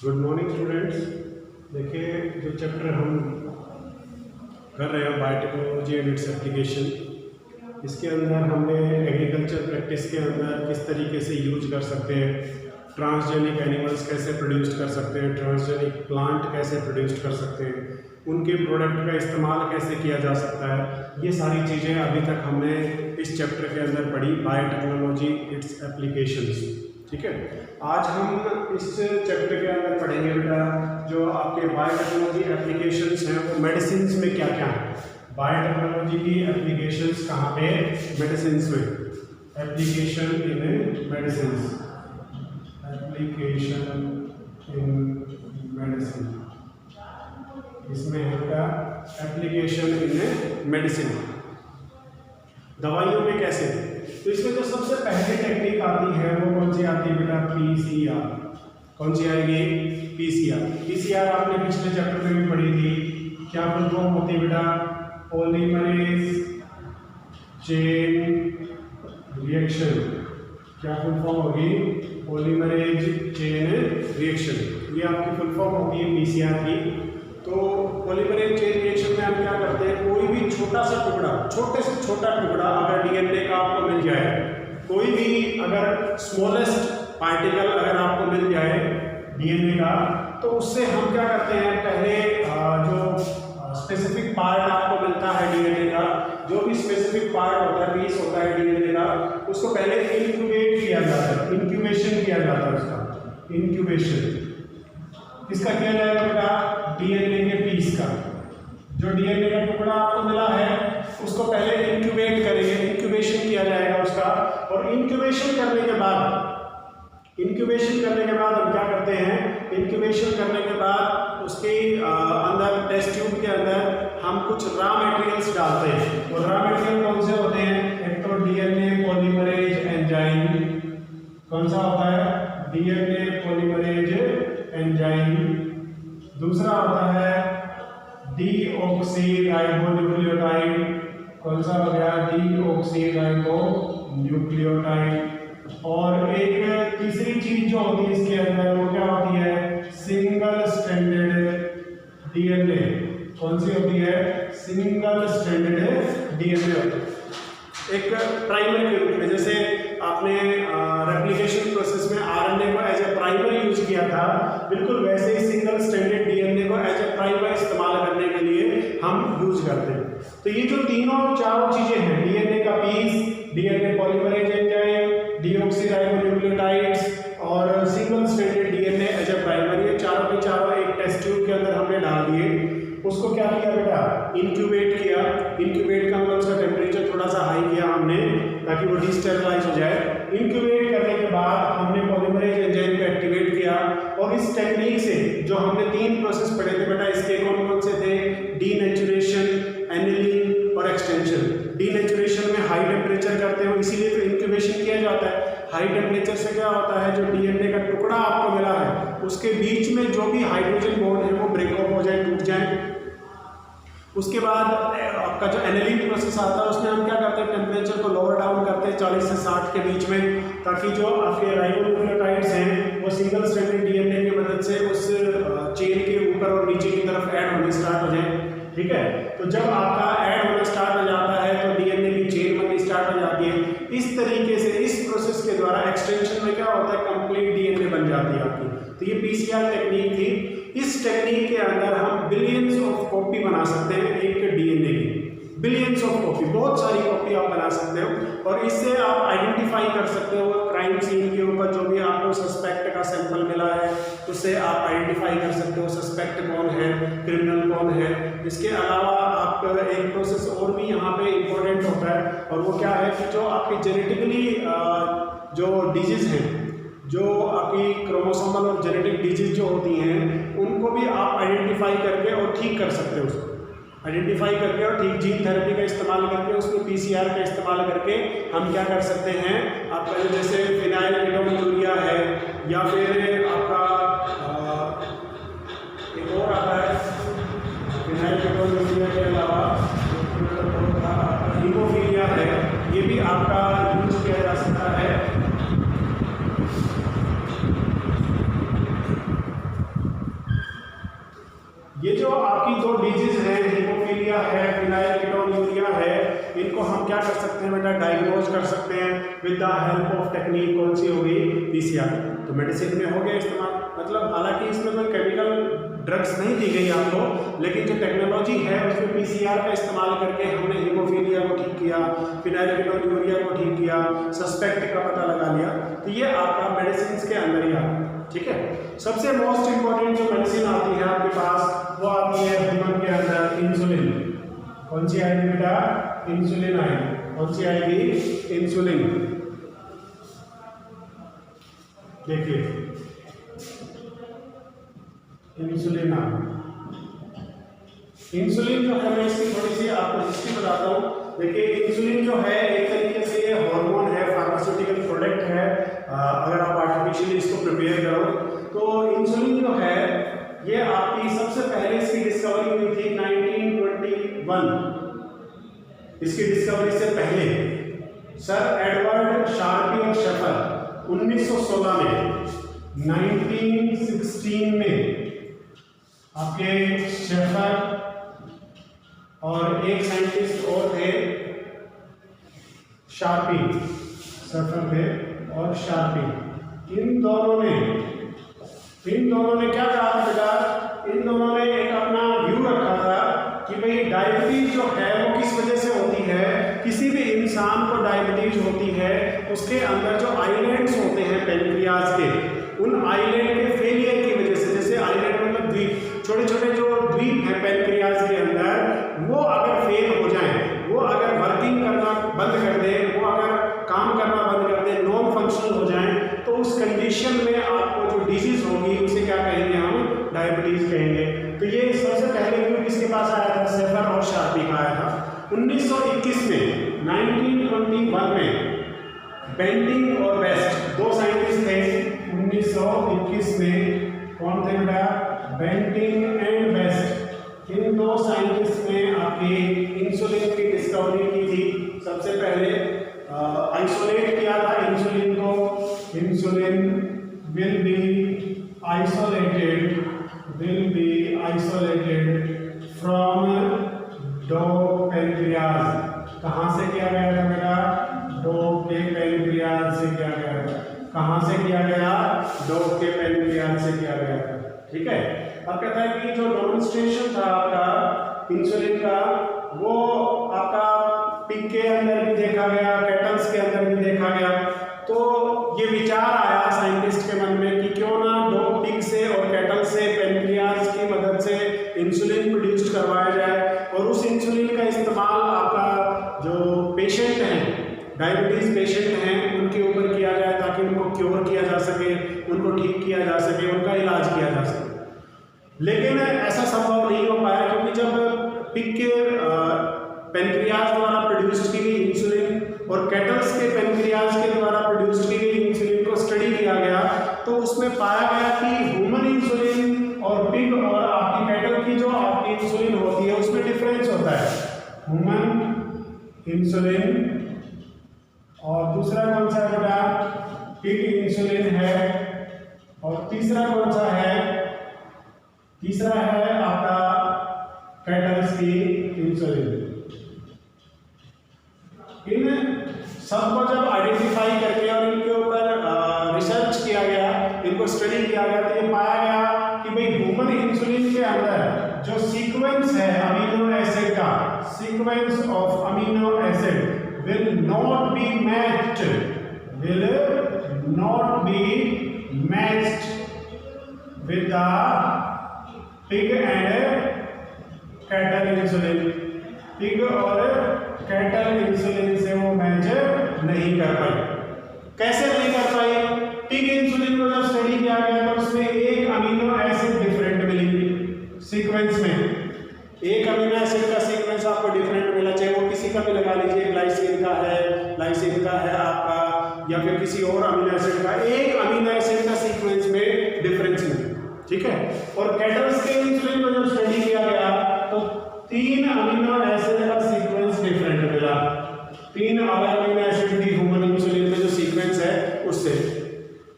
Good morning students. देखिए, जो chapter हम कर रहे हैं बायोटेक्नोलॉजी एंड इट्स एप्लीकेशन, इसके अंदर हमने एग्रीकल्चर प्रैक्टिस के अंदर किस तरीके से यूज कर सकते हैं, ट्रांसजेनिक एनिमल्स कैसे प्रोड्यूस कर सकते हैं, ट्रांसजेनिक प्लांट कैसे प्रोड्यूस कर सकते हैं, उनके प्रोडक्ट का इस्तेमाल कैसे किया जा सकता है, ये सारी चीज़ें अभी तक हमने इस चैप्टर के अंदर पढ़ी, बायोटेक्नोलॉजी इट्स एप्लीकेशंस। ठीक है, आज हम इस चैप्टर के अंदर पढ़ेंगे बेटा जो आपके बायोटेक्नोलॉजी एप्लीकेशंस हैं वो मेडिसिन्स में क्या क्या है। बायोटेक्नोलॉजी की एप्लीकेशंस कहाँ पे? मेडिसिन्स में। Application in medicines, application in medicine, इसमें है क्या? एप्लीकेशन इन मेडिसिन, दवाइयों में कैसे। तो इसमें जो सबसे पहली टेक्निक आती है वो कौन सी आती है बेटा? पीसीआर। कौन सी आएगी? पीसीआर। पीसीआर आपने पिछले चैप्टर में भी पढ़ी थी। क्या फुल फॉर्म होती है बेटा? Polymerase chain reaction. क्या फुल फॉर्म होगी? Polymerase chain reaction. ये आपकी फुल फॉर्म होती है पीसीआर की। तो पॉलीमरेज चेन रिएक्शन में हम क्या करते हैं, कोई भी छोटा सा टुकड़ा, छोटे से छोटा टुकड़ा अगर डीएनए का आपको मिल जाए, कोई भी अगर स्मॉलेस्ट पार्टिकल अगर आपको मिल जाए डीएनए का, तो उससे हम क्या करते हैं, पहले जो स्पेसिफिक पार्ट आपको मिलता है डीएनए का, जो भी स्पेसिफिक पार्ट होता है, पीस होता है डीएनए का, उसको पहले इंक्यूबेट किया जाता है, इंक्यूबेशन किया जाता है उसका, इंक्यूबेशन। किसका किया जाएगा बेटा? डीएनए के पीस का। जो डीएनए का टुकड़ा आपको मिला है उसको पहले इंक्यूबेट करेंगे, इंक्यूबेशन किया जाएगा उसका। और इंक्यूबेशन करने के बाद हम क्या करते हैं, इंक्यूबेशन करने के बाद उसके अंदर टेस्ट ट्यूब के अंदर हम कुछ रॉ मटेरियल्स डालते हैं। और रॉ मटेरियल कौन से होते हैं? एक तो डीएनए पॉलीमरेज एंजाइम। कौन सा होता है? DNA polymerase enzyme. दूसरा होता है डीऑक्सीराइबोन्यूक्लियोटाइड। कौन सा हो गया? डीऑक्सीराइबोन्यूक्लियोटाइड। और एक तीसरी चीज जो होती है इसके अंदर वो क्या होती है? Single stranded DNA. कौन सी होती है? Single stranded DNA. एक प्राइमर के रूप में, जैसे आपने रेप्लिकेशन प्रोसेस में आरएनए को एज ए प्राइमर यूज किया था, बिल्कुल वैसे ही सिंगल स्ट्रैंडेड डीएनए को एज ए प्राइमर इस्तेमाल करने के लिए हम यूज करते हैं। तो ये जो तीनों चारों चीजें हैं, डीएनए का piece, DNA polymerase enzyme, deoxyribonucleotides और single stranded DNA as a primer, ये चारों के चारों एक टेस्ट ट्यूब के अंदर हमने डाल दिए। उसको क्या किया बेटा? इंक्यूबेट किया। इंक्यूबेट का मतलब उसका टेम्परेचर थोड़ा सा हाई किया हमने ताकि वो डिस्टेबलाइज हो जाए। इंक्यूबेट करने के बाद हमने पॉलीमरेज एंजाइम को एक्टिवेट किया। और इस टेक्निक से जो हमने 3 प्रोसेस पढ़े थे बेटा, इसके कौन कौन से थे? डीनेचुरेशन, एनिलिंग और एक्सटेंशन। डीनेचुरेशन में हाई टेम्परेचर करते हो, इसीलिए तो इंक्यूबेशन किया जाता है। हाई टेम्परेचर से क्या होता है, जो डीएनए का टुकड़ा आपको मिला है उसके बीच में जो भी हाइड्रोजन बॉन्ड है वो ब्रेकअप हो जाए, टूट जाए। उसके बाद आपका जो एनिलिंग प्रोसेस आता है उसमें हम क्या करते हैं, टेम्परेचर को लोअर डाउन करते हैं 40 से 60 के बीच में, ताकि जो आपके राइबोन्यूक्लियोटाइड्स हैं वो सिंगल स्ट्रैंडेड डीएनए की मदद से उस चेन के ऊपर और नीचे की तरफ ऐड होने स्टार्ट हो जाए। ठीक है, तो जब आपका ऐड होना स्टार्ट हो जाता है तो डीएनए की चेन बननी स्टार्ट हो जाती है। इस तरीके से इस प्रोसेस के द्वारा एक्सटेंशन में क्या होता है, कंप्लीट डीएनए बन जाती है आपकी। तो ये पीसीआर टेक्निक थी। इस टेक्निक के अंदर हम बिलियंस ऑफ कॉपी बना सकते हैं एक डीएनए की, बिलियंस ऑफ कॉपी, बहुत सारी कॉपी आप बना सकते हो। और इससे आप आइडेंटिफाई कर सकते हो क्राइम सीन के ऊपर जो भी आपको सस्पेक्ट का सैंपल मिला है उससे आप आइडेंटिफाई कर सकते हो सस्पेक्ट कौन है, क्रिमिनल कौन है। इसके अलावा आप एक प्रोसेस और भी यहाँ पे इम्पोर्टेंट होता है, और वो क्या है कि जो आपकी जेनेटिकली जो डिजीज हैं, जो आपकी क्रोमोसोमल और जेनेटिक डिजीज जो होती हैं उनको भी आप आइडेंटिफाई करके और ठीक कर सकते हो। उसको आइडेंटिफाई करके और ठीक जीन थेरेपी का इस्तेमाल करके, उसमें पीसीआर का इस्तेमाल करके हम क्या कर सकते हैं, आपका जैसे फिनाइलकेटोन्यूरिया है या फिर जो आपकी दो डिजीज हैं, हीमोफीलिया है, फिनाइलकेटोन्यूरिया है, इनको हम क्या कर सकते हैं बेटा, डायग्नोज कर सकते हैं with the help of technique. कौन सी होगी, पीसीआर। तो मेडिसिन में हो गया इस्तेमाल, मतलब हालांकि इसमें कोई केमिकल ड्रग्स नहीं दी गई आपको, लेकिन जो टेक्नोलॉजी है उसमें पीसीआर का इस्तेमाल करके हमने हीमोफीलिया को ठीक किया, फिनाइलकेटोन्यूरिया को ठीक किया, सस्पेक्ट का पता लगा लिया। तो ये आपका मेडिसिन के अंदर ही आता है, ठीक है। सबसे मोस्ट इंपॉर्टेंट जो मेडिसिन आती है आपके पास वो आती है ह्यूमन के अंदर, इंसुलिन। कौन सी आएगी बेटा, इंसुलिन आएगी। कौन सी आएगी, इंसुलिन। देखिए इंसुलिन आ, इंसुलिन जो है मैं इसकी थोड़ी सी आपको हिस्ट्री बताता हूँ। देखिए इंसुलिन जो है एक तरीके से ये हार्मोन है, फार्मास्यूटिकल प्रोडक्ट है। अगर आप आर्टिफिशियली इसको प्रिपेयर करो तो इंसुलिन जो है ये आपकी सबसे पहले इसकी डिस्कवरी हुई थी 1921। इसकी डिस्कवरी से पहले सर एडवर्ड शार्पी और शेफर 1916 में, 1916 में आपके शेफर और एक साइंटिस्ट और थे, शार्पी, शेफर थे और शार्पी। इन दोनों ने क्या कहा था बेटा, इन दोनों ने एक अपना व्यू रखा था कि भाई डायबिटीज जो है वो किस वजह से होती है। किसी भी इंसान को डायबिटीज होती है, उसके अंदर जो आइलैंड्स होते हैं पेनक्रियाज के, उन आइलैंड के फेलियर की वजह से, जैसे आइलैंड मतलब द्वीप, छोटे छोटे जो द्वीप हैं पेनक्रियाज के अंदर, वो अगर फेल हो जाएं, वो अगर वर्किंग करना बंद कर दें, वो अगर काम करना बंद कर दें, नॉन फंक्शनल हो जाएं, तो उस कंडीशन में आपको जो डिजीज होगी उसे क्या कहेंगे हम, डायबिटीज कहेंगे। तो ये सबसे पहले व्यू किसके पास आया था, शेफर और शार्पी का आया था। 1921 में, 1921 में बेंटिंग और बेस्ट दो साइंटिस्ट थे। 1921 में कौन थे बेटा, बेंटिंग एंड बेस्ट। इन दो साइंटिस्ट ने आपकी इंसुलिन की डिस्कवरी की थी। सबसे पहले आइसोलेट किया था इंसुलिन को। Insulin will be isolated from dog pancreas. कहाँ से किया गया था बेटा, डॉग के पेनक्रियाज से किया गया था। कहाँ से किया गया, डॉग के पेनक्रियाज से किया गया था, ठीक है। अब कहता है कि जो डेमोंस्ट्रेशन था आपका इंसुलिन का, वो आपका पिग के अंदर भी देखा गया, कैटल्स के अंदर भी देखा गया। तो ये विचार आया साइंटिस्ट के मन में कि क्यों ना डॉग, पिग से और कैटल से पेनक्रियाज की मदद से इंसुलिन प्रोड्यूस करवाया जाए, और उस इंसुलिन का इस्तेमाल आपका जो पेशेंट हैं, डायबिटीज पेशेंट हैं, उनके ऊपर किया जाए ताकि उनको क्योर किया जा सके, उनको ठीक किया जा सके, उनका इलाज किया जा सके। लेकिन ऐसा संभव नहीं हो पाया, क्योंकि जब पिग के पेनक्रियाज द्वारा प्रोड्यूस की गई इंसुलिन और कैटल्स के पेनक्रियाज के द्वारा प्रोड्यूस की गई इंसुलिन को स्टडी किया गया, तो उसमें पाया गया कि ह्यूमन इंसुलिन और पिग और आपकी कैटल की जो आपकी इंसुलिन होती है उसमें डिफरेंस होता है। ह्यूमन इंसुलिन और दूसरा कौन सा है बेटा, पिग इंसुलिन है, और तीसरा कौन सा है, तीसरा है आपका कैटल्स की इंसुलिन। इन सबको जब आइडेंटिफाई करके और इनके ऊपर रिसर्च किया गया, इनको स्टडी किया गया, तो ये पाया गया कि भाई ह्यूमन इंसुलिन के अंदर जो सीक्वेंस है अमीनो एसिड का, sequence of amino acid will not be matched with the pig and cattle insulin। Pig और कैटल इंसुलिन से वो मैच नहीं कर पाई। कैसे नहीं कर पाई, पिग इंसुलिन को जब स्टडी किया गया तो उसमें एक अमीनो एसिड डिफरेंट मिली सीक्वेंस में। एक अमीनो एसिड का सीक्वेंस आपको डिफरेंट मिला, चाहे वो किसी का भी लगा लीजिए, ग्लाइसिन का है आपका, या फिर किसी और अमीनो एसिड का, एक अमीनो एसिड का सीक्वेंस में डिफरेंस मिला, ठीक है। और कैटल्स के इंसुलिन को जब स्टडी किया गया तो 3 अमीनो एसिड का सीक्वेंस डिफरेंट मिला। 3 अलग अमीनो एसिड की ह्यूमन इंसुलिन में जो सीक्वेंस है उससे।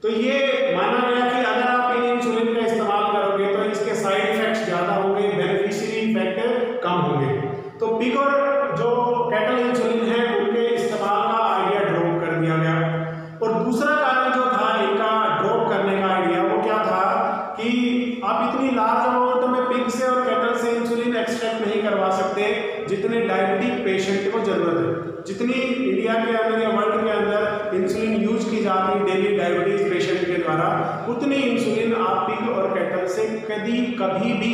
तो ये माना गया कि अगर आप इन इंसुलिन का इस्तेमाल करोगे तो इसके साइड इफेक्ट्स ज़्यादा होंगे, बेनिफिट जितने डायबिटिक पेशेंट को जरूरत है, जितनी इंडिया के अंदर या वर्ल्ड के अंदर इंसुलिन यूज की जाती है डेली डायबिटीज पेशेंट के द्वारा, उतनी इंसुलिन आप पिग और कैटल से कभी भी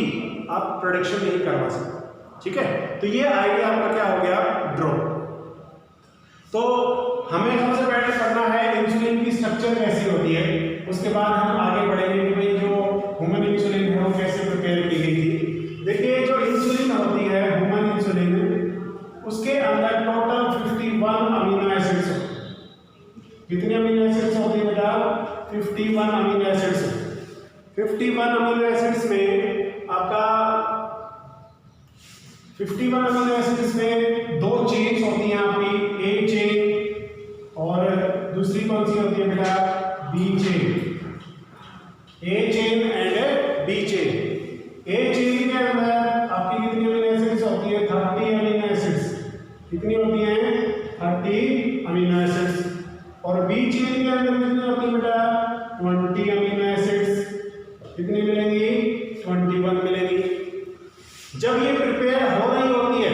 आप प्रोडक्शन नहीं करवा सकते। ठीक है, तो ये आइडिया आपका क्या हो गया, ड्रॉ। तो हमें सबसे पहले पढ़ना है इंसुलिन की स्ट्रक्चर कैसी होती है, उसके बाद हम आगे बढ़ेंगे कि भाई जो ह्यूमन इंसुलिन है वो कैसे प्रिपेयर की गई थी। देखिए जो इंसुलिन होती है ह्यूमन इंसुलिन, उसके अंदर टोटल 51 अमीनो एसिड्स होते हैं। कितने अमीनो एसिड्स होते हैं बेटा, 51 अमीनो एसिड्स। 51 अमीनो एसिड्स में आपका 51 अमीनो एसिड्स में दो चेन्स होती हैं आपकी, ए चेन और दूसरी कौन सी होती है बेटा, B chain. A chain and B chain. A chain के अंदर आपकी कितनी अमीनो एसिड्स होती है, 30 अमीनो एसिड्स। कितनी होती हैं, 30 अमीनो एसिड्स। और बी चेन के अंदर कितनी होती है बेटा, 20 अमीनो एसिड्स। कितनी मिलेंगी, 21 मिलेंगी। जब ये प्रिपेयर हो रही होती है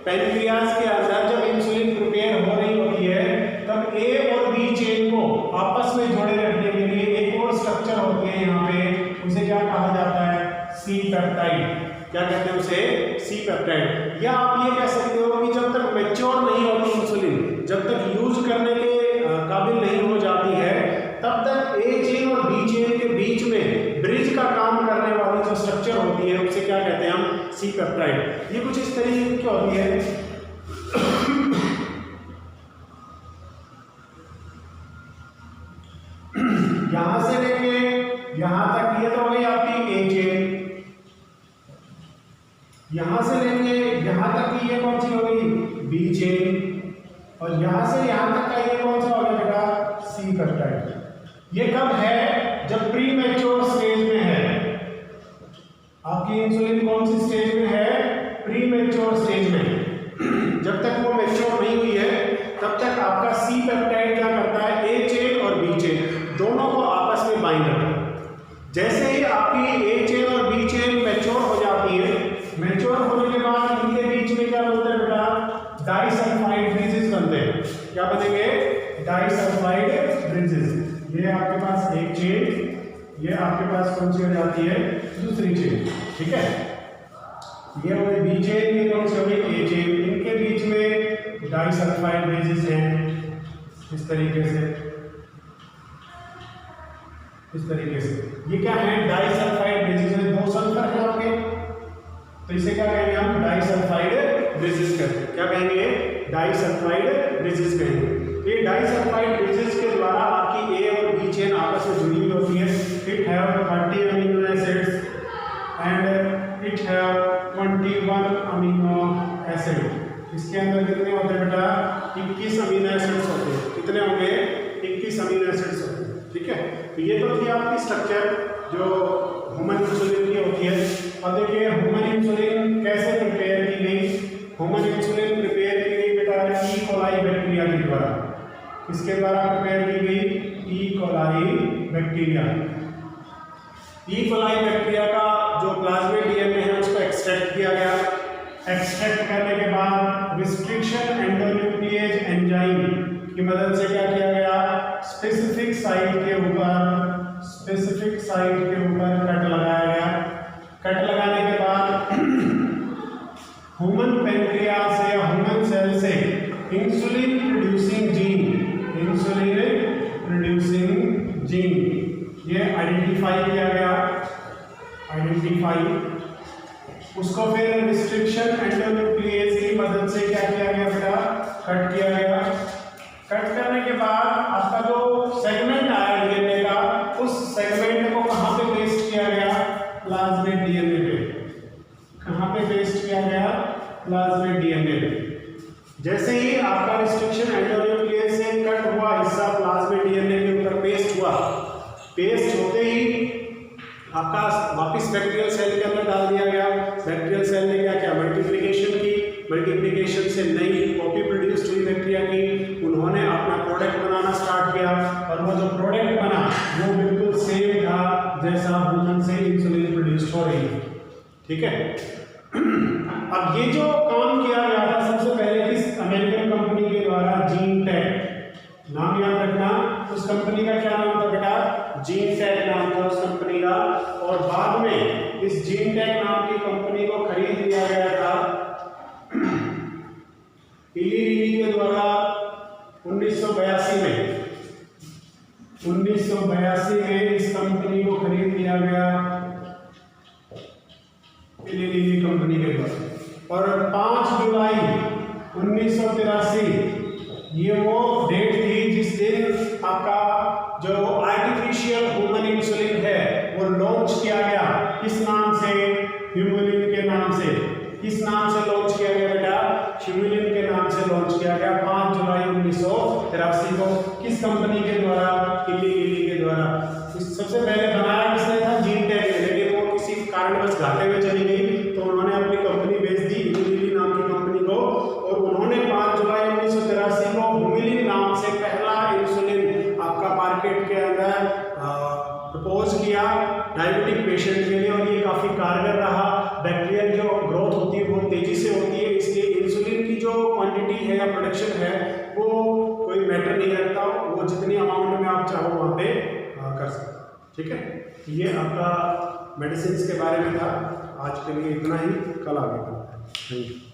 पैनक्रियाज के अंदर, जब इंसुलिन प्रिपेयर हो रही होती है, तब ए और बी चेन को आपस में जोड़े रखने के लिए एक और स्ट्रक्चर होती है यहाँ पे, उसे क्या कहा जाता है, सी पेप्टाइड। क्या कहते हैं उसे, सी पेप्टाइड। या आप ये कह सकते हो कि जब तक मैच्योर नहीं होती इंसुलिन, जब तक यूज करने के काबिल नहीं हो जाती है, तब तक ए चेन और बी चेन के बीच में ब्रिज का काम करने वाली जो स्ट्रक्चर होती है उसे क्या कहते हैं हम, सी पेप्टाइड। ये कुछ इस तरीके की होती है। यहां से लेके यहां तक ये तो हो गई आपकी ए चेन, यहां से लेके यहां तक की ये कौन सी हो गई, बी चेन, और यहां से यहां तक का ये कौन सा हो गया बेटा, सी पेप्टाइड। ये कब है, जब प्री मैच्योर स्टेज में है। आपकी इंसुलिन कौन सी स्टेज में है, प्री मैच्योर स्टेज में। जब तक वो मैच्योर नहीं हुई है तब तक आपका सी पेप्टाइड क्या करता है, ए चेन और बी चेन दोनों को आपस में बाइंड करता है। जैसे ही आपकी ए चेन और बी चेन मैच्योर हो जाती है, मैच्योर होने के बाद इनके बीच में क्या बनता है बेटा, डाइसल्फाइड ब्रिजेस बनते हैं। क्या बनेंगे, डाइसल्फाइड ब्रिजेस। ये आपके पास एक चेन, ये आपके पास कौन सी हो जाती है, दूसरी चेन। ठीक है, ये हो गई बी चेन, ये कौन सी हो गई, ए चेन। इनके बीच में डाइसल्फाइड ब्रिजेस हैं इस तरीके से, इस तरीके से। ये क्या है, डाइसल्फाइड ब्रिजेस है, दो सल्फर है आपके, तो इसे क्या कहेंगे हम, डाइसल्फाइड ब्रिजेस कहते हैं। क्या कहेंगे, डाइसल्फाइड ब्रिजेस कहेंगे। ये डाइसल्फाइड ब्रिजेस के द्वारा आपकी ए और बी चेन आपस में जुड़ी हुई होती है। It have 30 amino acids and it have 21 amino acid. इसके अंदर कितने होते हैं बेटा, 21 अमीनो एसिड्स होते हैं। कितने होंगे, 21 अमीनो एसिड्स होते हैं। ठीक है, तो ये तो थी आपकी स्ट्रक्चर जो ह्यूमन इंसुलिन की होती है। अब देखिए ह्यूमन इंसुलिन कैसे प्रिपेयर की गई। ह्यूमन इंसुलिन प्रिपेयर की गई बेटा ई कोलाई बैक्टीरिया के द्वारा। किसके द्वारा प्रिपेयर की गई, E coli bacteria. E coli bacteria का जो प्लाज्मिड डीएनए है उसको एक्सट्रैक्ट किया गया। एक्सट्रैक्ट करने के बाद रिस्ट्रिक्शन एंडोन्यूक्लिएज एंजाइम की मदद से क्या किया गया, स्पेसिफिक साइट के ऊपर कट लगाया गया। कट लगाने के बाद ह्यूमन पैनक्रियाज से या ह्यूमन सेल से इंसुलिन प्रोड्यूसिंग जीन ये आइडेंटिफाई किया गया। उसको फिर रिस्ट्रिक्शन एंडोन्यूक्लिएज की मदद से क्या किया गया बेटा, कट किया गया। कट करने के बाद आपका जो सेगमेंट आया डीएनए का, उस सेगमेंट को कहाँ पे पेस्ट किया गया, प्लाज्मिड डीएनए पे। कहाँ पे पेस्ट किया गया, प्लाज्मिड डीएनए पे। जैसे ही आपका रिस्ट्रिक्शन एंडोन्यूक्लिएज से कट हुआ हिस्सा प्लाज्मिड डीएनए के ऊपर पेस्ट हुआ, पेस्ट होते ही आपका वापस बैक्टीरियल सेल के अंदर डाल दिया गया। बैक्टीरियल सेल ने क्या किया, मल्टीप्लिकेशन की। मल्टीप्लिकेशन से नई कॉपी प्रोड्यूस हुई बैक्टीरिया की। उन्होंने अपना प्रोडक्ट बनाना स्टार्ट किया और वो जो प्रोडक्ट बना वो बिल्कुल सेम था जैसा ह्यूमन से इंसुलिन प्रोड्यूस हो रही है। ठीक है, अब ये जो काम किया गया था सबसे पहले किस अमेरिकन कंपनी के द्वारा, जीनटेक, नाम याद रखना, उस कंपनी का क्या नाम था बेटा, जीनटेक नाम था उस कंपनी का। और बाद में इस जीनटेक नाम की कंपनी को खरीद लिया गया था इली लिली के द्वारा 1982 में। 1982 में इस कंपनी को खरीद लिया गया इली लिली कंपनी के द्वारा। और 5 जुलाई 1983 ये वो डेट थी जिस दिन आपका जो आर्टिफिशियल ह्यूमन इंसुलिन है वो लॉन्च किया गया। किस नाम से, ह्यूमुलिन के नाम से। किस नाम से लॉन्च किया गया बेटा, ह्यूमुलिन के नाम से लॉन्च किया गया 5 जुलाई 1983 को। किस कंपनी के द्वारा, इली लिली के द्वारा। सबसे पहले बनाया किसने था, जीनटेक ने, लेकिन वो किसी कारणवश घाटे में चली गई तो उन्होंने अपनी कंपनी बेच दी इली लिली नाम की कंपनी को। और उन्होंने 5 जुलाई 1983 को ह्यूमुलिन नाम से पहला इंसुलिन आपका मार्केट के अंदर प्रपोज किया डायबिटिक पेशेंट के लिए। और ये काफ़ी कारगर रहा। बैक्टीरियल जो ग्रोथ होती है बहुत तेज़ी से होती है, इसलिए इंसुलिन की जो क्वांटिटी है या प्रोडक्शन है वो कोई मैटर नहीं रखता, वो जितनी अमाउंट में आप चाहो वहाँ पे कर सकते। ठीक है, ये आपका मेडिसिन के बारे में था। आज के लिए इतना ही, कल आगे बढ़ते हैं। Thank you.